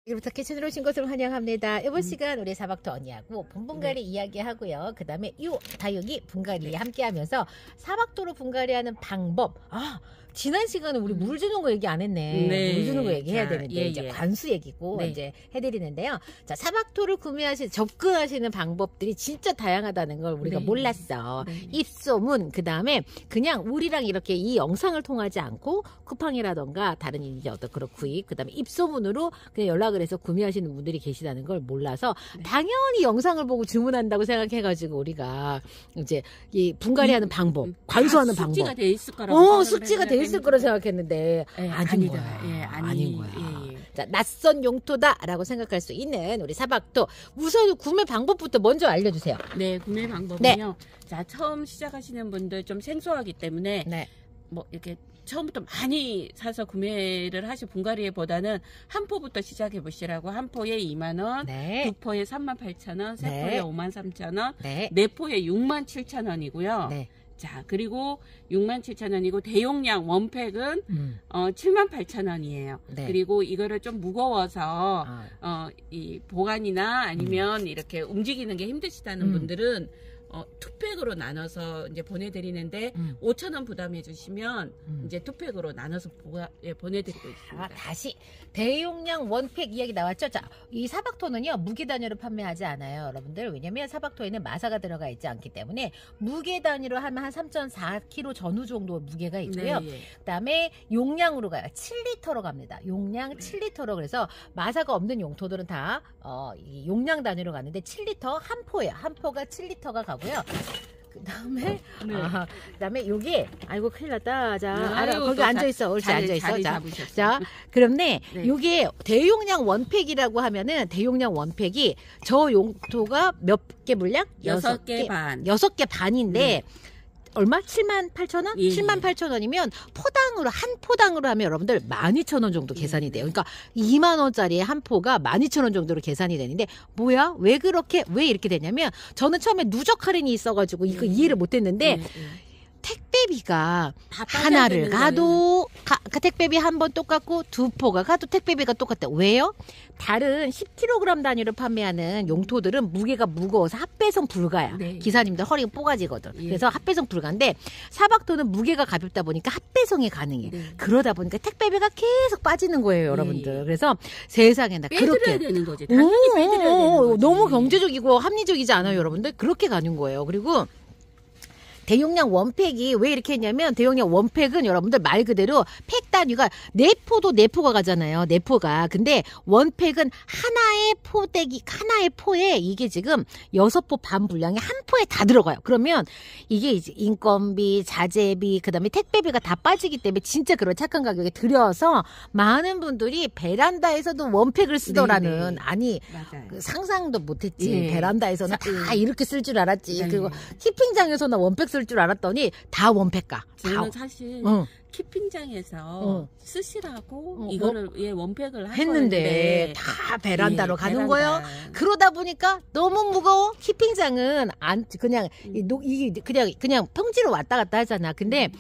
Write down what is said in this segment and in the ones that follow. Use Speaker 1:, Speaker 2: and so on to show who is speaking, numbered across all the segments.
Speaker 1: 지금부터 키친으로 오신 것을 환영합니다. 이번 시간 우리 사박토 언니하고 분갈이 이야기하고요. 그 다음에 이 다육이 분갈이 함께하면서 사박토로 분갈이하는 방법. 지난 시간에 우리 물 주는 거 얘기 안 했네. 물 주는 거 얘기해야 되는데 이제 관수 얘기고 이제 해드리는데요. 자, 사박토를 접근하시는 방법들이 진짜 다양하다는 걸 우리가 몰랐어. 입소문, 그 다음에 그냥 우리랑 이렇게 이 영상을 통하지 않고 쿠팡이라던가 다른 이제 어떤 그런 구입, 그 다음에 입소문으로 그냥 연락을 해서 구매하시는 분들이 계시다는 걸 몰라서 당연히 영상을 보고 주문한다고 생각해가지고 우리가 이제 이 분갈이하는 방법, 관수하는 방법.
Speaker 2: 숙지가 돼 있을 거라고.
Speaker 1: 숙지가 돼 있을 거라 생각했는데 아닌 거야. 아닌 거야. 자, 낯선 용토다라고 생각할 수 있는 우리 사박토. 우선 구매 방법부터 먼저 알려주세요.
Speaker 2: 네, 구매 방법은요. 자, 처음 시작하시는 분들 좀 생소하기 때문에 뭐 이렇게 처음부터 많이 사서 구매를 하실 분갈이보다는 한 포부터 시작해 보시라고. 한 포에 2만원, 두 포에 38,000원, 세 포에 53,000원, 네 포에 67,000원이고요. 자, 그리고 67,000원이고 대용량 원팩은 78,000원이에요. 그리고 이거를 좀 무거워서 이 보관이나 아니면 이렇게 움직이는 게 힘드시다는 분들은 투팩으로 나눠서 이제 보내드리는데 5,000원 부담해 주시면 이제 투팩으로 나눠서 보내드리고 있습니다.
Speaker 1: 다시 대용량 원팩 이야기 나왔죠? 자, 이 사박토는요 무게 단위로 판매하지 않아요, 여러분들. 왜냐면 사박토에는 마사가 들어가 있지 않기 때문에 무게 단위로 하면 한 3.4kg 전후 정도 무게가 있고요. 그다음에 용량으로 가요. 7리터로 갑니다. 용량 7리터로. 그래서 마사가 없는 용토들은 다 이 용량 단위로 가는데 7리터 한 포예요. 한 포가 7리터가 가고. 그다음에 요게 아이고 큰일 났다. 자, 거기 앉아 있어. 옳지, 앉아 있어. 자, 그런데 요게 대용량 원팩이라고 하면은 대용량 원팩이 저 용토가 몇 개 물량?
Speaker 2: 6개 반.
Speaker 1: 6개 반인데 얼마? 78,000원? 78,000원이면 포당으로 한 포당으로 하면 여러분들 12,000원 정도 계산이 돼요. 그러니까 2만 원짜리 한 포가 12,000원 정도로 계산이 되는데 뭐야? 왜 이렇게 되냐면 저는 처음에 누적 할인이 있어가지고 이거 이해를 못했는데 택배비가 하나를 가도 택배비 한 번 똑같고 두 포가 가도 택배비가 똑같다. 왜요? 다른 10kg 단위로 판매하는 용토들은 무게가 무거워서 합배송 불가야. 기사님들 허리가 뽀가지거든. 그래서 합배송 불가인데 사박토는 무게가 가볍다 보니까 합배송이 가능해. 그러다 보니까 택배비가 계속 빠지는 거예요, 여러분들. 그래서 세상에 나 그렇게
Speaker 2: 되는 거지. 당연히 빼드려야 되는 거지.
Speaker 1: 너무 경제적이고 합리적이지 않아요, 여러분들? 그렇게 가는 거예요. 그리고 대용량 원팩이 왜 이렇게 했냐면 대용량 원팩은 여러분들 말 그대로 팩 단위가 4포도 4포가 가잖아요. 4포가. 근데 원팩은 하나의 포에 이게 지금 6포 반 분량이 한 포에 다 들어가요. 그러면 이게 이제 인건비, 자재비, 그다음에 택배비가 다 빠지기 때문에 진짜 그런 착한 가격에 들여서 많은 분들이 베란다에서도 원팩을 쓰더라는 그 상상도 못했지. 베란다에서는 다 이렇게 쓸 줄 알았지. 그리고 키핑장에서는 원팩 쓸 줄 알았더니 다 원팩가.
Speaker 2: 저는 사실 키핑장에서 쓰시라고 이거를 원팩을
Speaker 1: 했는데 다 베란다로 가는 거예요. 그러다 보니까 너무 무거워. 키핑장은 그냥 평지로 왔다 갔다 하잖아. 근데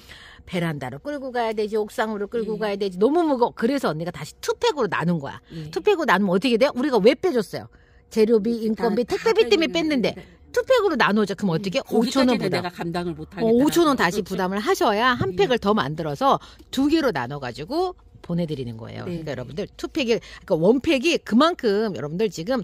Speaker 1: 베란다로 끌고 가야 되지, 옥상으로 끌고 가야 되지. 너무 무거워. 그래서 언니가 다시 투팩으로 나눈 거야. 투팩으로 나누면 어떻게 돼요? 우리가 왜 빼줬어요? 재료비, 인건비, 택배비 때문에 뺐는데 투팩으로 나누자. 그럼 어떻게? 5,000원 부담.
Speaker 2: 내가 감당을 못 하겠다.
Speaker 1: 5,000원 다시 부담을 하셔야 한 팩을 더 만들어서 2개로 나눠가지고 보내드리는 거예요. 그러니까 여러분들 그러니까 원팩이 그만큼 여러분들 지금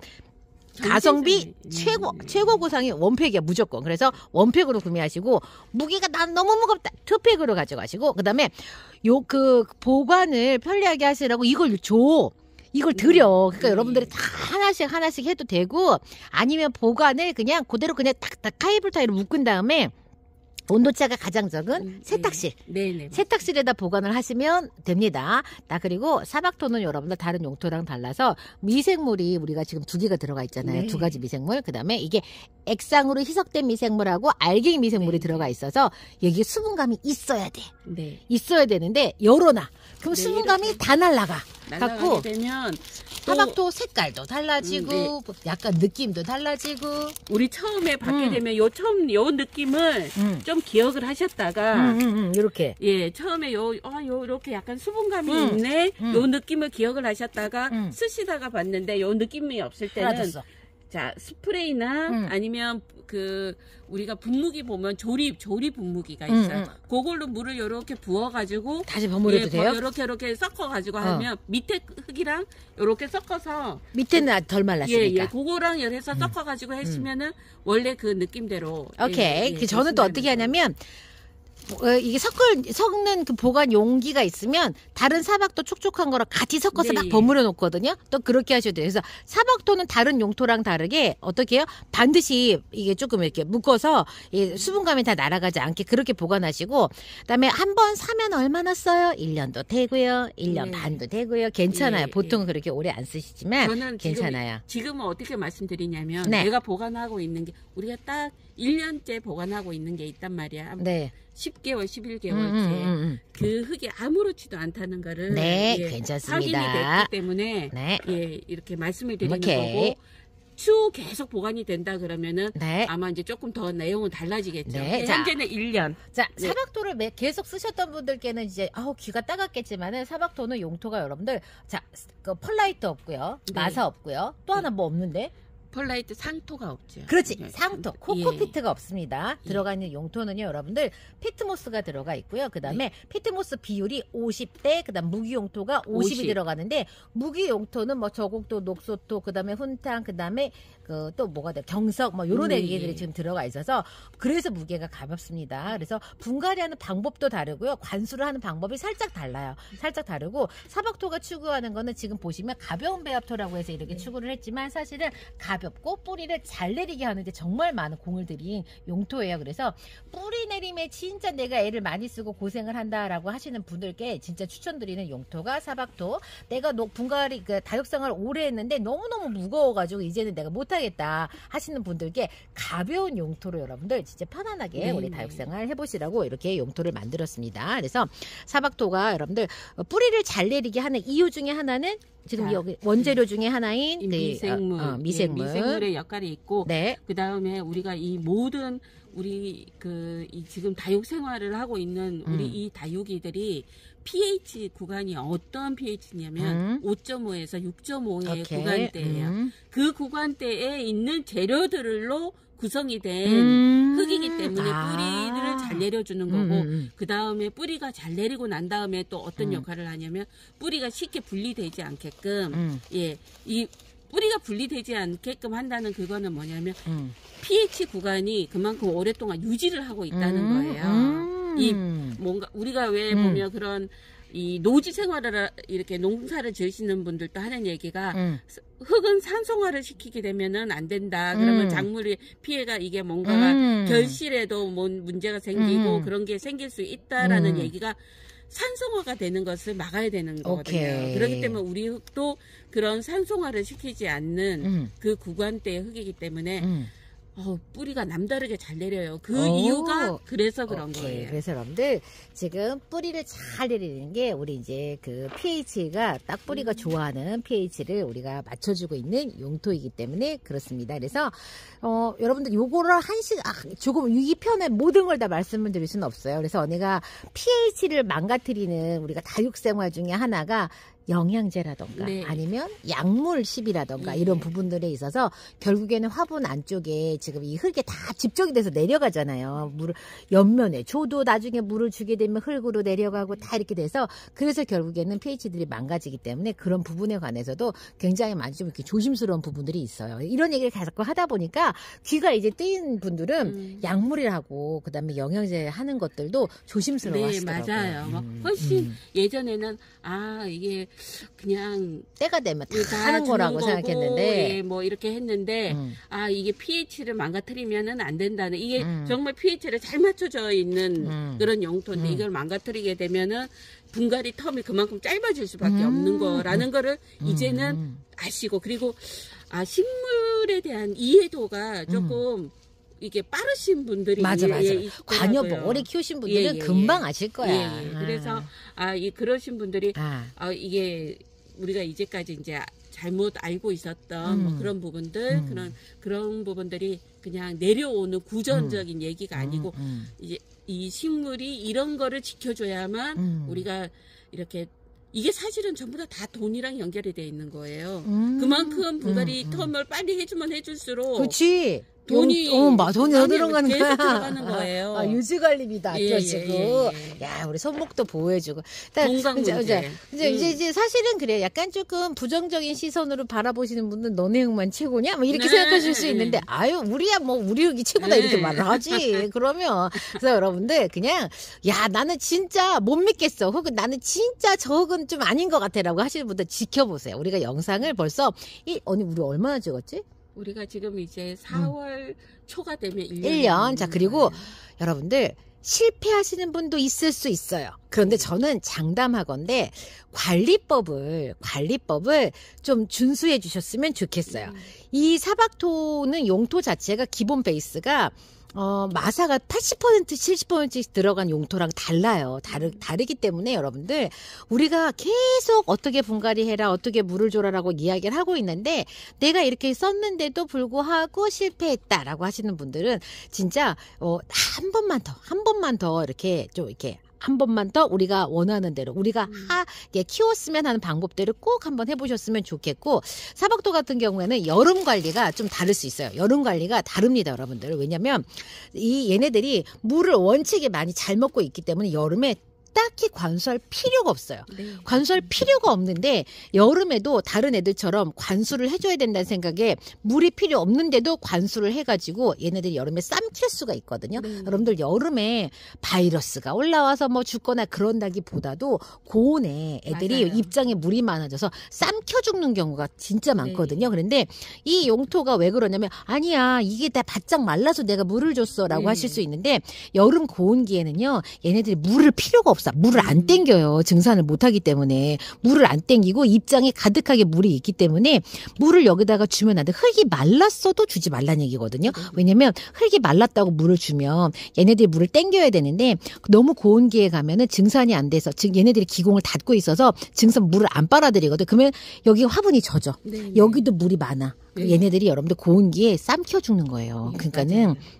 Speaker 1: 가성비 최고 고상이 원팩이야, 무조건. 그래서 원팩으로 구매하시고 무게가 난 너무 무겁다. 투팩으로 가져가시고 그다음에 보관을 편리하게 하시라고 이걸 드려. 그러니까 여러분들이 다 하나씩 해도 되고 아니면 보관을 그냥 그대로 탁탁 카이블 타이로 묶은 다음에 온도차가 가장 적은 세탁실. 세탁실에다 보관을 하시면 됩니다. 그리고 사박토는 여러분들 다른 용토랑 달라서 미생물이 우리가 지금 2개가 들어가 있잖아요. 2가지 미생물. 그 다음에 이게 액상으로 희석된 미생물하고 알갱이 미생물이 들어가 있어서 여기에 수분감이 있어야 돼. 있어야 되는데 열어놔. 그럼 수분감이 다 날라가.
Speaker 2: 날아가게 되면
Speaker 1: 사박토 색깔도 달라지고 약간 느낌도 달라지고
Speaker 2: 우리 처음에 받게 되면 요 느낌을 좀 기억을 하셨다가
Speaker 1: 이렇게
Speaker 2: 처음에 요렇게 약간 수분감이 있네 요 느낌을 기억을 하셨다가 쓰시다가 봤는데 요 느낌이 없을 때는
Speaker 1: 사라졌어.
Speaker 2: 자 스프레이나 아니면 우리가 분무기 보면 조리 분무기가 있어요. 그걸로 물을 이렇게 부어가지고
Speaker 1: 다시 버무려도 돼요?
Speaker 2: 이렇게 섞어가지고 하면 밑에 흙이랑 이렇게 섞어서
Speaker 1: 밑에는 덜 말랐으니까.
Speaker 2: 그거랑 해서 섞어가지고 했으면은 원래 그 느낌대로.
Speaker 1: 오케이. 저는 또 어떻게 하냐면. 이게 섞는 그 보관 용기가 있으면 다른 사박토 촉촉한 거랑 같이 섞어서 막 버무려 놓거든요. 또 그렇게 하셔도 돼요. 그래서 사박토는 다른 용토랑 다르게 어떻게 해요? 반드시 이게 조금 이렇게 묶어서 수분감이 다 날아가지 않게 그렇게 보관하시고 그다음에 한 번 사면 얼마나 써요? 1년도 되고요. 1년 반도 되고요. 괜찮아요. 보통은 그렇게 오래 안 쓰시지만
Speaker 2: 저는
Speaker 1: 괜찮아요.
Speaker 2: 지금은 어떻게 말씀드리냐면 내가 보관하고 있는 게 우리가 딱 1년째 보관하고 있는 게 있단 말이야. 10개월, 11개월째 그 흙이 아무렇지도 않다는 거를
Speaker 1: 괜찮습니다.
Speaker 2: 확인이 됐기 때문에 이렇게 말씀을 드리는 거고 추후 계속 보관이 된다 그러면은 아마 이제 조금 더 내용은 달라지겠죠. 현재는 1년.
Speaker 1: 자, 사박토를 계속 쓰셨던 분들께는 이제 귀가 따갑겠지만은 사박토는 용토가 여러분들 그 펄라이트 없고요. 마사 없고요. 또 하나 뭐 없는데?
Speaker 2: 펄라이트 상토가 없죠.
Speaker 1: 그렇지. 상토. 코코피트가 없습니다. 들어가 있는 용토는요, 여러분들 피트모스가 들어가 있고요. 그다음에 피트모스 비율이 50대, 그다음 무기용토가 50이 들어가는데 무기용토는 뭐 저곡토, 녹소토, 그다음에 훈탕, 그다음에 또 뭐가 돼요? 경석 뭐 요런 얘기들이 지금 들어가 있어서 그래서 무게가 가볍습니다. 그래서 분갈이하는 방법도 다르고요. 관수를 하는 방법이 살짝 달라요. 살짝 다르고 사박토가 추구하는 거는 지금 보시면 가벼운 배합토라고 해서 이렇게 추구를 했지만 사실은 가볍고 뿌리를 잘 내리게 하는데 정말 많은 공을 들인 용토예요. 그래서 뿌리 내림에 진짜 내가 애를 많이 쓰고 고생을 한다라고 하시는 분들께 진짜 추천드리는 용토가 사박토. 내가 분갈이 다육생활을 오래 했는데 너무너무 무거워가지고 이제는 내가 못하겠다 하시는 분들께 가벼운 용토로 여러분들 진짜 편안하게 우리 다육생활 해보시라고 이렇게 용토를 만들었습니다. 그래서 사박토가 여러분들 뿌리를 잘 내리게 하는 이유 중에 하나는 지금 여기 원재료 중에 하나인
Speaker 2: 미생물의 역할이 있고 그 다음에 우리가 이 모든 우리 이 지금 다육 생활을 하고 있는 우리 이 다육이들이 pH 구간이 어떤 pH냐면 5.5에서 6.5의 구간대예요. 그 구간대에 있는 재료들로 구성이 된 흙이기 때문에 뿌리를 잘 내려주는 거고 그 다음에 뿌리가 잘 내리고 난 다음에 또 어떤 역할을 하냐면 뿌리가 쉽게 분리되지 않게끔 이 뿌리가 분리되지 않게끔 한다는 그거는 뭐냐면 pH 구간이 그만큼 오랫동안 유지를 하고 있다는 거예요. 이 뭔가 우리가 왜 보면 그런 이 노지 생활을 이렇게 농사를 지으시는 분들도 하는 얘기가 흙은 산성화를 시키게 되면은 안 된다. 그러면 작물이 피해가 이게 뭔가가 결실에도 뭐 문제가 생기고 그런 게 생길 수 있다라는 얘기가 산성화가 되는 것을 막아야 되는 거거든요. 그렇기 때문에 우리 흙도 그런 산성화를 시키지 않는 그 구간대의 흙이기 때문에 뿌리가 남다르게 잘 내려요. 그 이유가 그래서 그런 거예요.
Speaker 1: 그래서 여러분들 지금 뿌리를 잘 내리는 게 우리 이제 그 pH가 딱 뿌리가 좋아하는 pH를 우리가 맞춰주고 있는 용토이기 때문에 그렇습니다. 그래서 여러분들 요거를 조금 이 편에 모든 걸 다 말씀을 드릴 수는 없어요. 그래서 언니가 pH를 망가뜨리는 우리가 다육생활 중에 하나가 영양제라던가 아니면 약물십이라던가 이런 부분들에 있어서 결국에는 화분 안쪽에 지금 이 흙에 다 집적이 돼서 내려가잖아요. 물을 옆면에 줘도 나중에 물을 주게 되면 흙으로 내려가고 다 이렇게 돼서 그래서 결국에는 pH들이 망가지기 때문에 그런 부분에 관해서도 굉장히 많이 좀 이렇게 조심스러운 부분들이 있어요. 이런 얘기를 자꾸 하다 보니까 귀가 이제 뜨인 분들은 약물이라고 그다음에 영양제 하는 것들도 조심스러워 하시더라고요.
Speaker 2: 맞아요. 훨씬 예전에는 이게 그냥
Speaker 1: 때가 되면 다 하는 거라고 생각했는데
Speaker 2: 뭐 이렇게 했는데 이게 pH를 망가뜨리면은 안 된다는 이게 정말 pH를 잘 맞춰져 있는 그런 용토인데 이걸 망가뜨리게 되면은 분갈이 텀이 그만큼 짧아질 수밖에 없는 거라는 거를 이제는 아시고 그리고 식물에 대한 이해도가 조금 이게 빠르신 분들이
Speaker 1: 맞아. 관여봉 오래 키우신 분들은 금방 아실 거야.
Speaker 2: 그래서 그러신 분들이 이게 우리가 이제까지 이제 잘못 알고 있었던 뭐 그런 부분들 그런 부분들이 그냥 내려오는 구전적인 얘기가 아니고 이제 이 식물이 이런 거를 지켜줘야만 우리가 이렇게 이게 사실은 전부 다 돈이랑 연결이 돼 있는 거예요. 그만큼 분갈이 텀을 빨리 해주면 해줄수록
Speaker 1: 그렇지.
Speaker 2: 돈이
Speaker 1: 돈이 더 들어가는
Speaker 2: 계속
Speaker 1: 거야.
Speaker 2: 들어가는 거예요.
Speaker 1: 아, 유지관리비도 아껴주고, 야, 우리 손목도 보호해주고.
Speaker 2: 건강 문제.
Speaker 1: 이제 사실은 그래. 약간 조금 부정적인 시선으로 바라보시는 분들 너네 흙만 최고냐? 뭐 이렇게 생각하실 수 있는데, 아유, 우리야 뭐 우리 흙이 최고다 이렇게 말을 하지. 그러면 그래서 여러분들 그냥 야, 나는 진짜 못 믿겠어. 혹은 나는 진짜 저 흙은 좀 아닌 것 같아라고 하시는 분들 지켜보세요. 우리가 영상을 벌써 언니 우리 얼마나 찍었지?
Speaker 2: 우리가 지금 이제 4월 초가 되면
Speaker 1: 1년. 자, 그리고 여러분들 실패하시는 분도 있을 수 있어요. 그런데 저는 장담하건대 관리법을 좀 준수해 주셨으면 좋겠어요. 이 사박토는 용토 자체가 기본 베이스가 마사가 80% 70%씩 들어간 용토랑 달라요. 다르기 때문에 여러분들 우리가 계속 어떻게 분갈이 해라 어떻게 물을 줘라라고 이야기를 하고 있는데 내가 이렇게 썼는데도 불구하고 실패했다라고 하시는 분들은 진짜 한 번만 더 이렇게 좀 이렇게 한 번만 더 우리가 원하는 대로 우리가 키웠으면 하는 방법대로 꼭 한번 해보셨으면 좋겠고 사박토 같은 경우에는 여름 관리가 좀 다를 수 있어요. 여름 관리가 다릅니다, 여러분들. 왜냐면 얘네들이 물을 원칙에 많이 잘 먹고 있기 때문에 여름에 딱히 관수할 필요가 없어요. 관수할 필요가 없는데 여름에도 다른 애들처럼 관수를 해줘야 된다는 생각에 물이 필요 없는데도 관수를 해가지고 얘네들이 여름에 쌈킬 수가 있거든요. 여러분들 여름에 바이러스가 올라와서 뭐 죽거나 그런다기보다도 고온에 애들이
Speaker 2: 맞아요.
Speaker 1: 입장에 물이 많아져서 쌈켜 죽는 경우가 진짜 많거든요. 그런데 이 용토가 왜 그러냐면 아니야 이게 다 바짝 말라서 내가 물을 줬어 라고 하실 수 있는데 여름 고온기에는요 얘네들이 물을 필요가 없어. 물을 안 땡겨요. 증산을 못하기 때문에. 물을 안 땡기고 입장에 가득하게 물이 있기 때문에 물을 여기다가 주면 안 돼. 흙이 말랐어도 주지 말라는 얘기거든요. 왜냐면 흙이 말랐다고 물을 주면 얘네들이 물을 땡겨야 되는데 너무 고온기에 가면은 증산이 안 돼서 즉 얘네들이 기공을 닫고 있어서 증산 물을 안 빨아들이거든. 그러면 여기 화분이 젖어. 여기도 물이 많아. 얘네들이 여러분들 고온기에 쌈켜 죽는 거예요. 그러니까는
Speaker 2: 맞아요.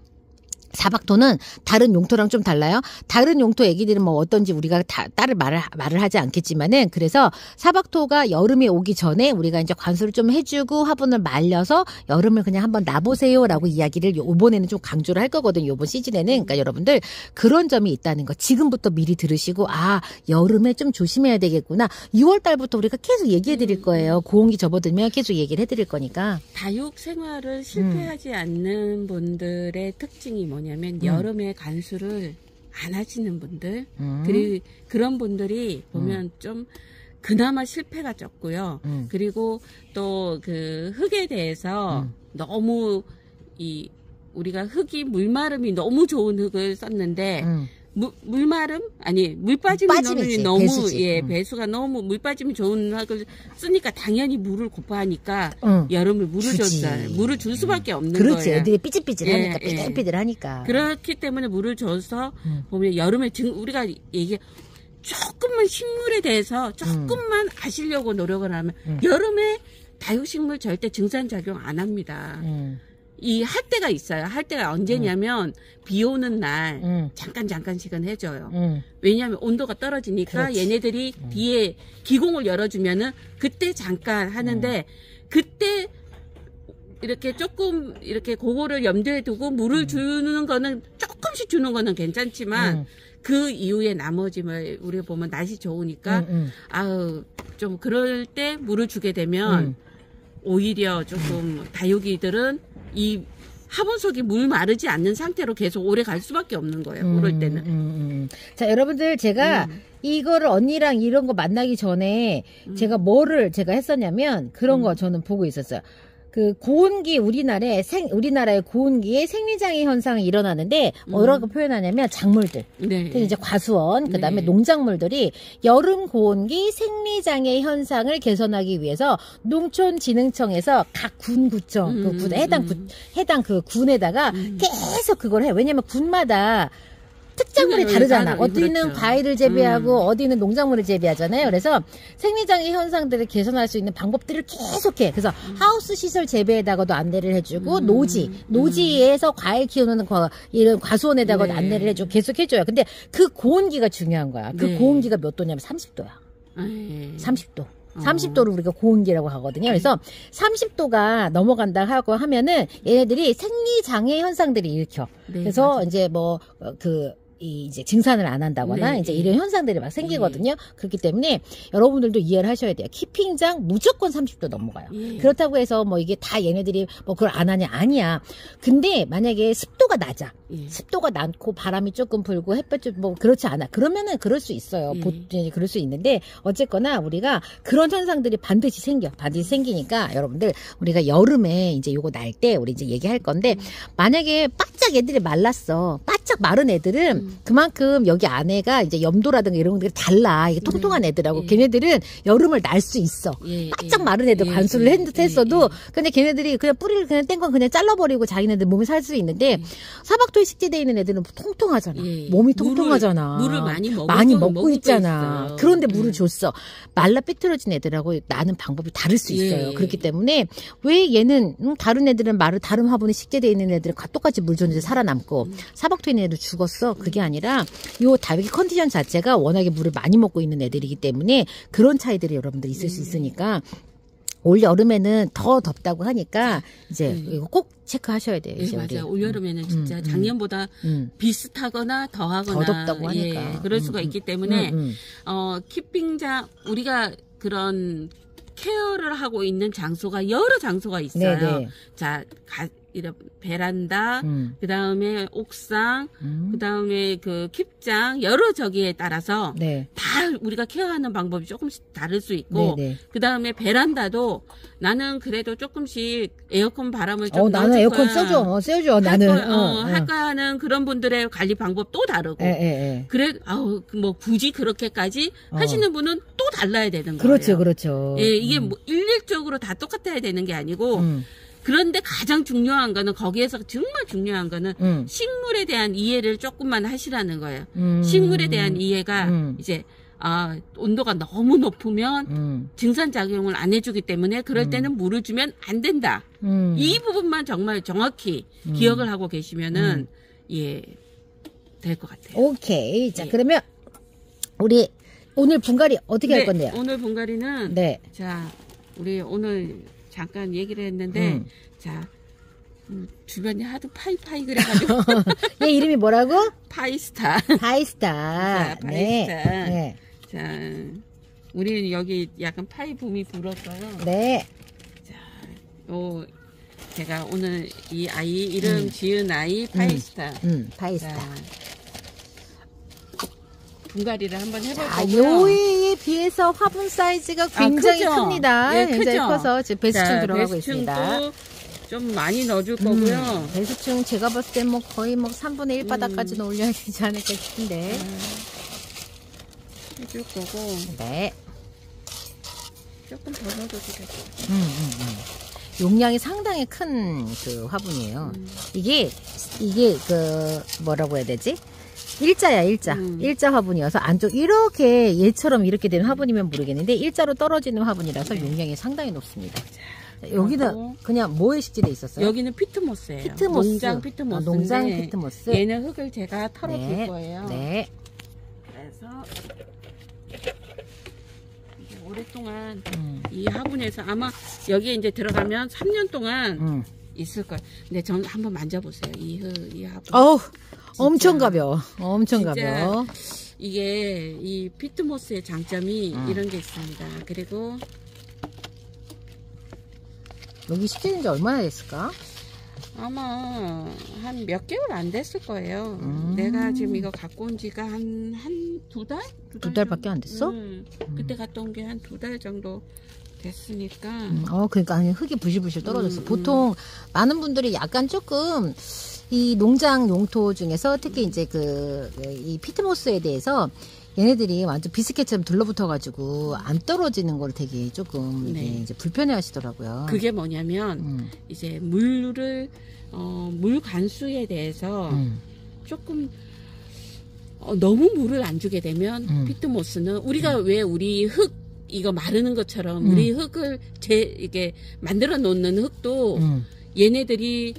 Speaker 1: 사박토는 다른 용토랑 좀 달라요. 다른 용토 애기들은 뭐 어떤지 우리가 따를 말을 하지 않겠지만은 그래서 사박토가 여름에 오기 전에 우리가 이제 관수를 좀 해주고 화분을 말려서 여름을 그냥 한번 놔보세요라고 이야기를 이번에는 좀 강조를 할 거거든요. 이번 시즌에는 그러니까 여러분들 그런 점이 있다는 거 지금부터 미리 들으시고 아 여름에 좀 조심해야 되겠구나. 6월 달부터 우리가 계속 얘기해 드릴 거예요. 고온기 접어들면 계속 얘기를 해드릴 거니까.
Speaker 2: 다육 생활을 실패하지 않는 분들의 특징이 뭐냐면 여름에 관수를 안 하시는 분들 그리고 그런 분들이 보면 좀 그나마 실패가 적고요. 그리고 또 그 흙에 대해서 너무 우리가 흙이 물마름이 너무 좋은 흙을 썼는데 물마름? 아니, 물빠짐이 너무, 배수지. 배수가 너무, 물빠짐이 좋은 흙을 쓰니까 당연히 물을 고파하니까 여름을 물을 줬어요. 물을 줄 수밖에 없는 거예요.
Speaker 1: 그렇지. 애들이 삐질삐질하니까, 삐질삐질하니까.
Speaker 2: 그렇기 때문에 물을 줘서 보면 여름에 우리가 조금만 식물에 대해서 조금만 아시려고 노력을 하면 여름에 다육식물 절대 증산작용 안 합니다. 할 때가 있어요. 할 때가 언제냐면 비 오는 날 잠깐씩은 해줘요. 왜냐하면 온도가 떨어지니까 그렇지. 얘네들이 뒤에 기공을 열어주면은 그때 잠깐 하는데 그때 이렇게 조금 이렇게 그거를 염두에 두고 물을 주는 거는 조금씩 주는 거는 괜찮지만 그 이후에 나머지를 우리가 보면 날씨 좋으니까 아우 좀 그럴 때 물을 주게 되면 오히려 조금 다육이들은 이 화분 속이 물 마르지 않는 상태로 계속 오래 갈 수밖에 없는 거예요. 그럴 때는.
Speaker 1: 자, 여러분들 제가 이거를 언니랑 이런 거 만나기 전에 제가 뭐를 제가 했었냐면 그런 거 저는 보고 있었어요. 그 고온기 우리나라의 고온기에 생리장애 현상이 일어나는데 뭐라고 표현하냐면 작물들, 이제 과수원, 그다음에 농작물들이 여름 고온기 생리장애 현상을 개선하기 위해서 농촌진흥청에서 각 군구청 해당 그 군에다가 계속 그걸 해. 왜냐면 군마다 특작물이 다르잖아. 어디는
Speaker 2: 그렇죠.
Speaker 1: 과일을 재배하고 어디는 농작물을 재배하잖아요. 그래서 생리장애 현상들을 개선할 수 있는 방법들을 계속해. 그래서 하우스 시설 재배에다가도 안내를 해주고 노지에서 과일 키우는 이런 과수원에다가도 안내를 해주고 계속 해줘요. 근데 그 고온기가 중요한 거야. 그 고온기가 몇 도냐면 30도야. 30도. 30도를 우리가 고온기라고 하거든요. 그래서 30도가 넘어간다 하고 하면은 얘네들이 생리장애 현상들이 일으켜. 그래서 맞아요. 이제 이제 증산을 안 한다거나 이제 이런 현상들이 막 생기거든요. 그렇기 때문에 여러분들도 이해를 하셔야 돼요. 키핑장 무조건 30도 넘어가요. 그렇다고 해서 뭐 이게 다 얘네들이 뭐 그걸 안 하냐? 아니야. 근데 만약에 습도가 낮아. 습도가 낮고 바람이 조금 불고 햇볕 뭐 그렇지 않아. 그러면은 그럴 수 있어요. 그럴 수 있는데 어쨌거나 우리가 그런 현상들이 반드시 생기니까 여러분들 우리가 여름에 이제 요거 날 때 우리 이제 얘기할 건데 만약에 바짝 애들이 말랐어. 바짝 마른 애들은 그만큼 여기 안에가 이제 염도라든가 이런 것들이 달라. 이게 통통한 애들하고 걔네들은 여름을 날 수 있어. 바짝 마른 애들 관수를 했어도 근데 걔네들이 그냥 뿌리를 그냥 뗀 건 그냥 잘라버리고 자기네들 몸이 살 수 있는데 사박토에 식재되어 있는 애들은 통통하잖아. 몸이 통통하잖아.
Speaker 2: 물을 많이
Speaker 1: 먹고 있잖아. 있어요. 그런데 물을 줬어. 말라 삐뚤어진 애들하고 나는 방법이 다를 수 있어요. 그렇기 때문에 왜 얘는 다른 애들은 다른 화분에 식재되어 있는 애들은 똑같이 물 줬는데 살아남고 사박토에 있는 애들 죽었어. 그게 아니라 요 다육이 컨디션 자체가 워낙에 물을 많이 먹고 있는 애들이기 때문에 그런 차이들이 여러분들 있을 수 있으니까 올 여름에는 더 덥다고 하니까 이제 이거 꼭 체크하셔야 돼요. 이제
Speaker 2: 맞아요. 올 여름에는 진짜 작년보다 비슷하거나 더하거나
Speaker 1: 더 덥다고 하니까
Speaker 2: 그럴 수가 있기 때문에 키핑장 우리가 그런 케어를 하고 있는 장소가 여러 장소가 있어요. 네네. 자, 이런 베란다, 그 다음에 옥상, 그 다음에 그 킵장 여러 저기에 따라서 다 우리가 케어하는 방법이 조금씩 다를 수 있고, 그 다음에 베란다도 나는 그래도 조금씩 에어컨 바람을 좀
Speaker 1: 나는 에어컨 써줘. 나는
Speaker 2: 할까 하는 그런 분들의 관리 방법 또 다르고, 그래 뭐 굳이 그렇게까지 하시는 분은 또 달라야 되는 거예요.
Speaker 1: 그렇죠.
Speaker 2: 예, 이게 뭐 일률적으로 다 똑같아야 되는 게 아니고. 그런데 가장 중요한 거는 거기에서 정말 중요한 거는 식물에 대한 이해를 조금만 하시라는 거예요. 식물에 대한 이해가 이제 온도가 너무 높으면 증산작용을 안 해주기 때문에 그럴 때는 물을 주면 안 된다. 이 부분만 정말 정확히 기억을 하고 계시면은 될 것 같아요.
Speaker 1: 오케이. 자 그러면 우리 오늘 분갈이 어떻게 할 건데요?
Speaker 2: 오늘 분갈이는 자 우리 오늘 잠깐 얘기를 했는데 자 주변에 하도 파이파이 그래가지고
Speaker 1: 얘 이름이 뭐라고?
Speaker 2: 파이스타.
Speaker 1: 자,
Speaker 2: 파이스타. 자 우리는 여기 약간 파이 붐이 불었어요. 자 제가 오늘 이 아이 이름 지은 아이 파이스타.
Speaker 1: 파이스타.
Speaker 2: 자, 분갈이를 한번 해볼까요?
Speaker 1: 요에 비해서 화분 사이즈가 굉장히 큽니다. 굉장히 커서 지금 배수충 들어가고 있습니다.
Speaker 2: 좀 많이 넣어줄 거고요.
Speaker 1: 배수충 제가 봤을 때 뭐 거의 뭐 3분의 1 바닥까지는 올려야 되지 않을까 싶은데.
Speaker 2: 해줄 거고. 조금 더 넣어줘도 되고.
Speaker 1: 용량이 상당히 큰 그 화분이에요. 이게 그 뭐라고 해야 되지? 일자야. 일자 화분이어서 안쪽 이렇게 얘처럼 이렇게 된 화분이면 모르겠는데 일자로 떨어지는 화분이라서 용량이 상당히 높습니다. 여기는 그냥 뭐에 식재돼 있었어요?
Speaker 2: 여기는 피트모스예요.
Speaker 1: 피트모스.
Speaker 2: 농장 피트모스인데
Speaker 1: 농장 피트모스.
Speaker 2: 얘는 흙을 제가 털어줄 거예요. 그래서 오랫동안 이 화분에서 아마 여기에 이제 들어가면 3년 동안 있을 거예요. 근데 전 한번 만져보세요. 이 화분.
Speaker 1: 엄청 가벼워. 엄청 가벼워.
Speaker 2: 이게 이 피트모스의 장점이 이런 게 있습니다. 그리고
Speaker 1: 여기 식재된 지 얼마나 됐을까?
Speaker 2: 아마 한 몇 개월 안 됐을 거예요. 내가 지금 이거 갖고 온 지가 한 2달?
Speaker 1: 2달밖에 안 됐어?
Speaker 2: 그때 갔다 온 게 한 2달 정도 됐으니까.
Speaker 1: 그러니까 아니 흙이 부실부실 떨어졌어. 보통 많은 분들이 약간 조금 이 농장 용토 중에서 특히 이제 이 피트모스에 대해서 얘네들이 완전 비스켓처럼 들러붙어가지고 안 떨어지는 걸 되게 조금 이제 불편해 하시더라고요.
Speaker 2: 그게 뭐냐면 이제 물 관수에 대해서 조금 너무 물을 안 주게 되면 피트모스는 우리가 왜 우리 흙 이거 마르는 것처럼 우리 흙을 이게 만들어 놓는 흙도 얘네들이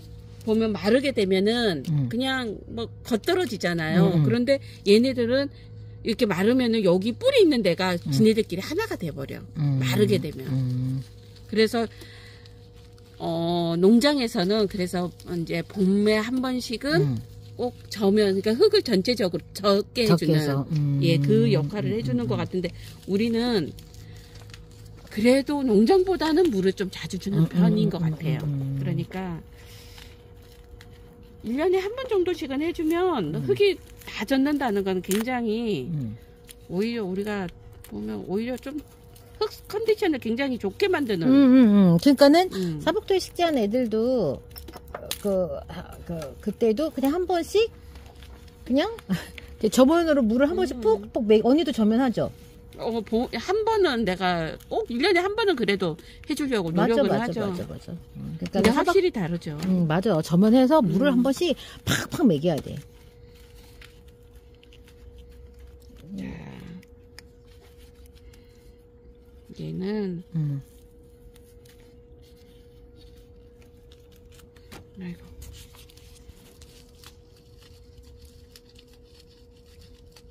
Speaker 2: 보면 마르게 되면은 그냥 뭐 겉떨어지잖아요. 그런데 얘네들은 이렇게 마르면은 여기 뿌리 있는 데가 지네들끼리 하나가 돼버려. 마르게 되면. 그래서 농장에서는 그래서 이제 봄에 한 번씩은 꼭 저면, 그러니까 흙을 전체적으로 젖게 해주는 예, 그 역할을 해주는 것 같은데 우리는 그래도 농장보다는 물을 좀 자주 주는 편인 것 같아요. 그러니까 1년에 한 번 정도씩은 해주면 흙이 다 젖는다는 건 굉장히 오히려 우리가 보면 오히려 좀 흙 컨디션을 굉장히 좋게 만드는.
Speaker 1: 그러니까는 사복도에 식재한 애들도 그때도 그냥 한 번씩 그냥 저번으로 물을 한 번씩 푹푹 언니도 저면하죠.
Speaker 2: 한 번은 내가 꼭 1년에 한 번은 그래도 해주려고 노력을 하죠.
Speaker 1: 맞아.
Speaker 2: 그러니까 근데 확실히 다르죠.
Speaker 1: 맞아. 저면해서 물을 한 번씩 팍팍 먹여야 돼.
Speaker 2: 얘는 아이고.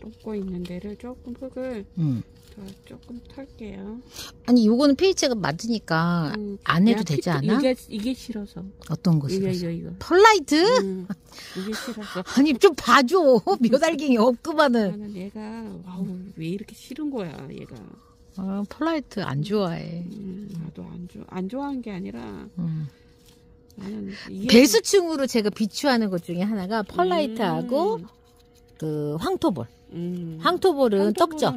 Speaker 2: 똥꼬 있는 데를 조금 흙을 더 조금 털게요.
Speaker 1: 아니 요거는 pH가 맞으니까 안 해도 되지 않아?
Speaker 2: 이게 싫어서.
Speaker 1: 어떤 거 싫어서?
Speaker 2: 이거.
Speaker 1: 펄라이트?
Speaker 2: 이게 싫어서.
Speaker 1: 아니 좀 봐줘. 묘달갱이 없구만은.
Speaker 2: 나는 얘가 왜 이렇게 싫은 거야 얘가.
Speaker 1: 펄라이트 안 좋아해.
Speaker 2: 나도 안 좋아한 게 아니라 나는
Speaker 1: 배수층으로 제가 비추하는 것 중에 하나가 펄라이트하고 그 황토볼. 황토볼은 떡져.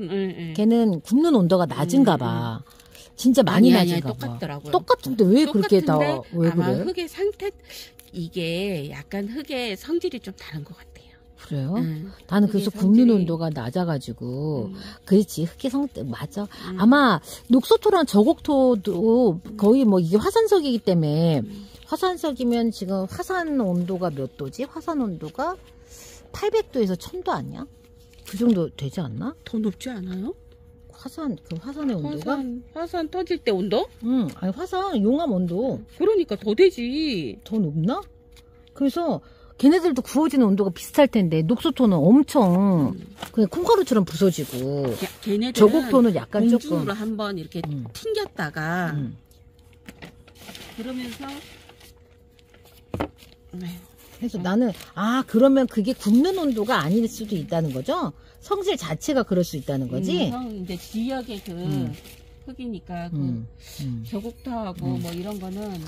Speaker 1: 걔는 굽는 온도가 낮은가 봐. 진짜 많이 낮은가 봐.
Speaker 2: 똑같더라고요.
Speaker 1: 똑같은데 왜 그렇게 왜
Speaker 2: 아마
Speaker 1: 그래?
Speaker 2: 흙의 상태 이게 약간 흙의 성질이 좀 다른 것 같아요.
Speaker 1: 그래요? 나는 그래서 굽는 온도가 낮아가지고 그렇지 흙의 성질 맞아. 아마 녹소토랑 저곡토도 거의 뭐 이게 화산석이기 때문에 화산석이면 지금 화산 온도가 몇 도지? 화산 온도가 800도에서 1000도 아니야? 그 정도 되지 않나?
Speaker 2: 더 높지 않아요?
Speaker 1: 화산의 온도가?
Speaker 2: 화산 터질 때 온도?
Speaker 1: 아니 화산 용암 온도.
Speaker 2: 그러니까 더 되지.
Speaker 1: 더 높나? 그래서 걔네들도 구워지는 온도가 비슷할 텐데 녹소토는 엄청 그냥 콩가루처럼 부서지고
Speaker 2: 걔네들은
Speaker 1: 저곡토는 약간
Speaker 2: 공중으로
Speaker 1: 조금
Speaker 2: 한번 이렇게 튕겼다가 그러면서
Speaker 1: 그래서 나는 그러면 그게 굽는 온도가 아닐 수도 있다는 거죠? 성질 자체가 그럴 수 있다는 거지?
Speaker 2: 이제 지역의 그 흙이니까 저곡토하고 뭐 이런 거는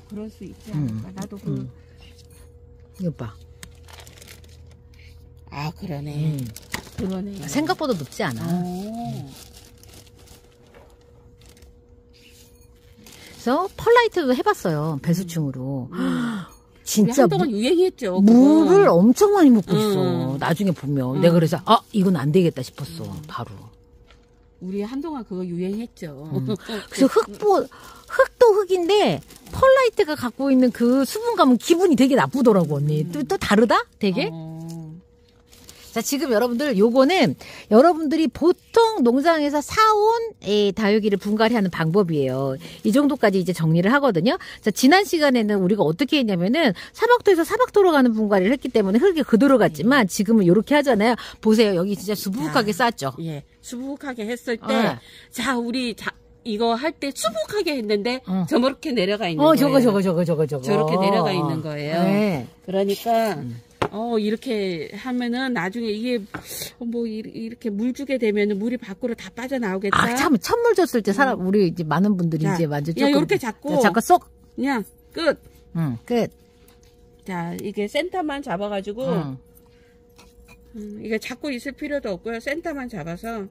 Speaker 2: 그럴 수 있지 않을까. 나도
Speaker 1: 이거 봐.
Speaker 2: 그러네. 그러네.
Speaker 1: 생각보다 높지 않아. 그래서 펄라이트도 해봤어요. 배수층으로. 진짜
Speaker 2: 한동안 유행했죠.
Speaker 1: 물을 엄청 많이 먹고 있어. 나중에 보면 내가 그래서 이건 안 되겠다 싶었어. 바로.
Speaker 2: 우리 한동안 그거 유행했죠.
Speaker 1: 그래서 흙도 흙인데 펄라이트가 갖고 있는 그 수분감은 기분이 되게 나쁘더라고 언니. 또 다르다? 되게? 자, 지금 여러분들 요거는 여러분들이 보통 농장에서 사온 다육이를 분갈이 하는 방법이에요. 이 정도까지 이제 정리를 하거든요. 자, 지난 시간에는 우리가 어떻게 했냐면은 사막도에서 사막도로 가는 분갈이를 했기 때문에 흙이 그대로 갔지만 지금은 요렇게 하잖아요. 보세요. 여기 진짜 수북하게 쌌죠.
Speaker 2: 예. 수북하게 했을 때 자, 우리 이거 할 때 수북하게 했는데 저렇게 내려가 있는 거예요.
Speaker 1: 저거.
Speaker 2: 저렇게 내려가 있는 거예요.
Speaker 1: 네.
Speaker 2: 그러니까 이렇게 하면은 나중에 이게 뭐 이렇게 물 주게 되면은 물이 밖으로 다 빠져나오겠다.
Speaker 1: 참 찬물 줬을 때 우리 이제 많은 분들이 이제 완전 조금
Speaker 2: 이렇게 잡고
Speaker 1: 잠깐 쏙
Speaker 2: 그냥 끝.
Speaker 1: 끝.
Speaker 2: 자, 이게 센터만 잡아가지고 이게 잡고 있을 필요도 없고요. 센터만 잡아서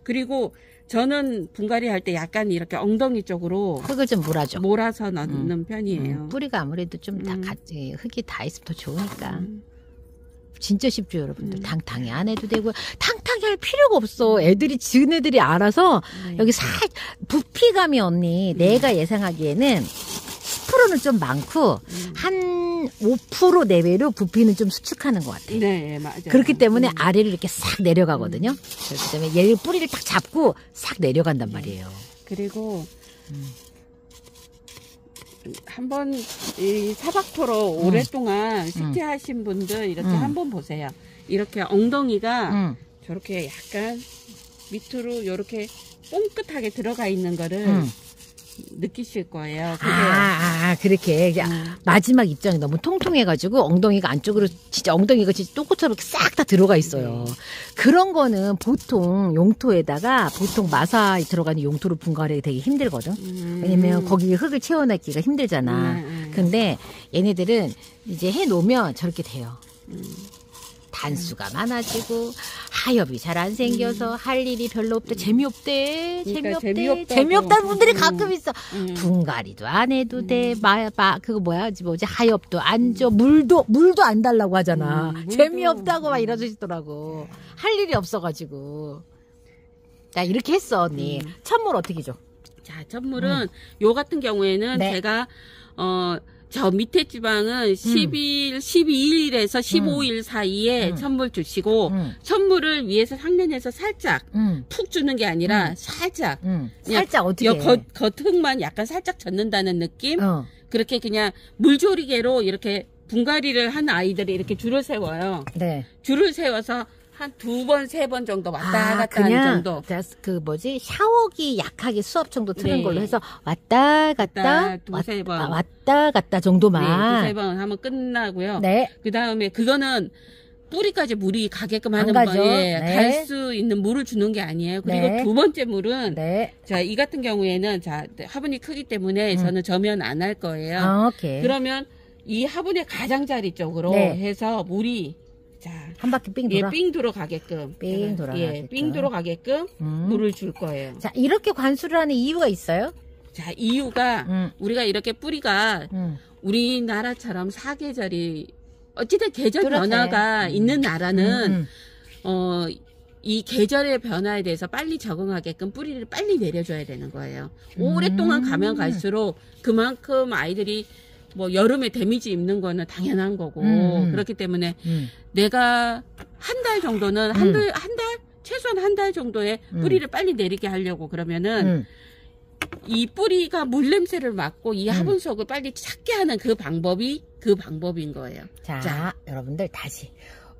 Speaker 2: 그리고 저는 분갈이 할 때 약간 이렇게 엉덩이 쪽으로
Speaker 1: 흙을 좀
Speaker 2: 몰아서 넣는 편이에요.
Speaker 1: 뿌리가 아무래도 좀 다 흙이 다 있으면 더 좋으니까. 진짜 쉽죠, 여러분들. 탕탕이 안 해도 되고 탕탕이 할 필요가 없어. 지네들이 알아서 여기 부피감이 언니 내가 예상하기에는 10% 10%는 좀 많고 한 5% 내외로 부피는 좀 수축하는 것 같아요.
Speaker 2: 네, 맞아요.
Speaker 1: 그렇기 때문에 아래로 이렇게 싹 내려가거든요. 그렇기 때문에 얘를 뿌리를 딱 잡고 싹 내려간단 말이에요.
Speaker 2: 그리고 한번 이 사박토로 오랫동안 식재하신 분들 이렇게 한번 보세요. 이렇게 엉덩이가 저렇게 약간 밑으로 이렇게 뽕긋하게 들어가 있는 거를 느끼실 거예요.
Speaker 1: 그렇게 마지막 입장이 너무 통통해가지고 엉덩이가 안쪽으로 진짜 엉덩이가 진짜 똥꼬처럼 싹 다 들어가 있어요. 그런 거는 보통 용토에다가 보통 마사 들어가는 용토로 분갈이 되게 힘들거든. 왜냐면 거기 흙을 채워넣기가 힘들잖아. 근데 얘네들은 이제 해놓으면 저렇게 돼요. 단수가 많아지고 하엽이 잘 안 생겨서 할 일이 별로 없대. 재미없대.
Speaker 2: 그러니까
Speaker 1: 재미없다는 분들이 가끔 있어. 분갈이도 안 해도 돼. 그거 뭐지 하엽도 안 줘. 물도 안 달라고 하잖아. 재미없다고 막 이러시더라고. 할 일이 없어가지고. 자, 이렇게 했어, 언니. 첫물 어떻게 줘?
Speaker 2: 자, 첫물은 요 같은 경우에는
Speaker 1: 네.
Speaker 2: 제가 저 밑에 지방은 12일에서 15일 사이에 첫물 주시고 첫물을 위에서 상면에서 살짝 푹 주는 게 아니라 살짝
Speaker 1: 살짝 어떻게
Speaker 2: 겉흙만 약간 살짝 젖는다는 느낌. 그렇게 그냥 물조리개로 이렇게 분갈이를 한 아이들이 이렇게 줄을 세워요.
Speaker 1: 네.
Speaker 2: 줄을 세워서 한 2번, 3번 정도 왔다 갔다 하는 정도.
Speaker 1: 그 샤워기 약하게 수압 정도 트는 걸로 해서 왔다 갔다
Speaker 2: 두세 번.
Speaker 1: 왔다 갔다 정도만.
Speaker 2: 네, 두세 번 하면 끝나고요.
Speaker 1: 네.
Speaker 2: 그 다음에 그거는 뿌리까지 물이 가게끔 하는
Speaker 1: 가죠.
Speaker 2: 거예요.
Speaker 1: 네.
Speaker 2: 갈 수 있는 물을 주는 게 아니에요. 그리고
Speaker 1: 네.
Speaker 2: 두 번째 물은
Speaker 1: 네.
Speaker 2: 자, 이 같은 경우에는 자, 화분이 크기 때문에 저는 저면 안 할 거예요.
Speaker 1: 오케이.
Speaker 2: 그러면 이 화분의 가장자리 쪽으로 해서 물이 자,
Speaker 1: 한 바퀴 삥 돌아.
Speaker 2: 삥 돌아가게끔.
Speaker 1: 삥 돌아가게끔.
Speaker 2: 예, 삥 돌아가게끔 물을 줄 거예요.
Speaker 1: 자, 이렇게 관수를 하는 이유가 있어요?
Speaker 2: 자, 이유가 우리가 이렇게 뿌리가 우리나라처럼 사계절이 어찌든 계절 변화가 있는 나라는 이 계절의 변화에 대해서 빨리 적응하게끔 뿌리를 빨리 내려줘야 되는 거예요. 오랫동안 가면 갈수록 그만큼 아이들이 뭐 여름에 데미지 입는 거는 당연한 거고 그렇기 때문에 내가 한 달 정도는 한 달 최소한 한 달 정도의 뿌리를 빨리 내리게 하려고 그러면은 이 뿌리가 물 냄새를 맡고 이 화분속을 빨리 찾게 하는 그 방법인 거예요.
Speaker 1: 자, 여러분들 다시.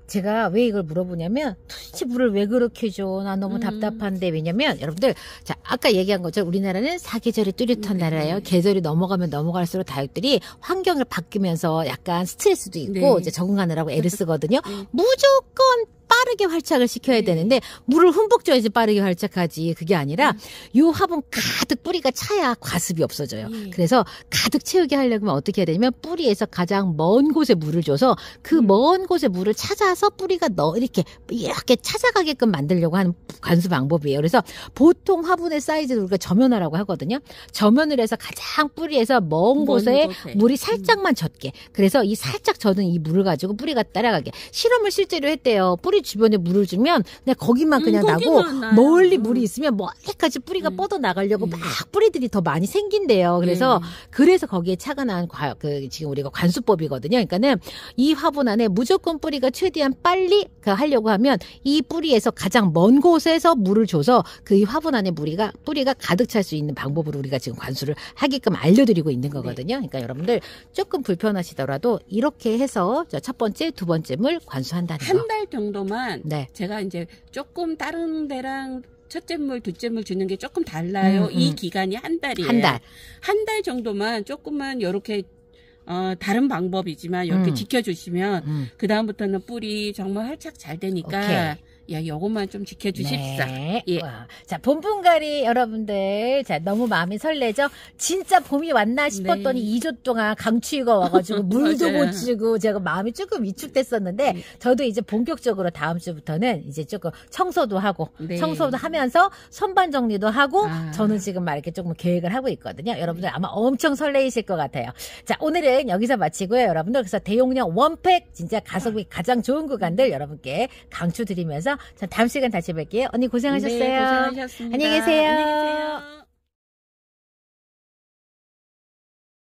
Speaker 1: 제가 왜 이걸 물어보냐면 도대체 물을 왜 그렇게 줘? 나 너무 답답한데. 왜냐면 여러분들 자 아까 얘기한 것처럼 우리나라는 사계절이 뚜렷한 나라예요. 계절이 넘어가면 넘어갈수록 다육들이 환경을 바뀌면서 약간 스트레스도 있고 이제 적응하느라고 애를 쓰거든요. 무조건 빠르게 활착을 시켜야 되는데 물을 흠뻑 줘야지 빠르게 활착하지. 그게 아니라 요 화분 가득 뿌리가 차야 과습이 없어져요. 그래서 가득 채우게 하려면 어떻게 해야 되냐면 뿌리에서 가장 먼 곳에 물을 줘서 그 먼 곳에 물을 찾아서 뿌리가 이렇게 찾아가게끔 만들려고 하는 관수 방법이에요. 그래서 보통 화분의 사이즈를 우리가 저면화라고 하거든요. 저면을 해서 가장 뿌리에서 먼 곳에 물이 살짝만 젖게. 그래서 이 살짝 젖은 이 물을 가지고 뿌리가 따라가게. 실험을 실제로 했대요. 뿌리 주변에 물을 주면 그냥 거기만 그냥 나고 멀리 물이 있으면 멀리까지 뿌리가 뻗어 나가려고 막 뿌리들이 더 많이 생긴대요. 그래서 거기에 착안한 지금 우리가 관수법이거든요. 그러니까는 이 화분 안에 무조건 뿌리가 최대한 빨리 하려고 하면 이 뿌리에서 가장 먼 곳에서 물을 줘서 그 화분 안에 뿌리가 가득 찰 수 있는 방법으로 우리가 지금 관수를 하게끔 알려드리고 있는 거거든요. 그러니까 여러분들 조금 불편하시더라도 이렇게 해서 첫 번째, 두 번째 물 관수한다는 거.
Speaker 2: 한 달 정도만 제가 이제 조금 다른 데랑 첫째 물, 둘째 물 주는 게 조금 달라요. 이 기간이 한 달이에요. 한 달 정도만 조금만 요렇게 다른 방법이지만 이렇게 지켜주시면 그 다음부터는 뿌리 정말 활착 잘 되니까 요것만 좀 지켜주십사.
Speaker 1: 네. 예. 자, 봄분갈이 여러분들, 자, 너무 마음이 설레죠? 진짜 봄이 왔나 싶었더니 2주 동안 강추위가 와가지고 물도 못 주고 제가 마음이 조금 위축됐었는데 저도 이제 본격적으로 다음 주부터는 이제 조금 청소도 하고 청소도 하면서 선반 정리도 하고 저는 지금 막 이렇게 조금 계획을 하고 있거든요. 여러분들 아마 엄청 설레이실 것 같아요. 자, 오늘은 여기서 마치고요. 여러분들 그래서 대용량 원팩 진짜 가성비 가장 좋은 구간들 여러분께 강추드리면서 자, 다음 시간 다시 뵐게요. 언니 고생하셨어요.
Speaker 2: 네, 고생하셨습니다.
Speaker 1: 안녕히 계세요.
Speaker 2: 안녕히 계세요.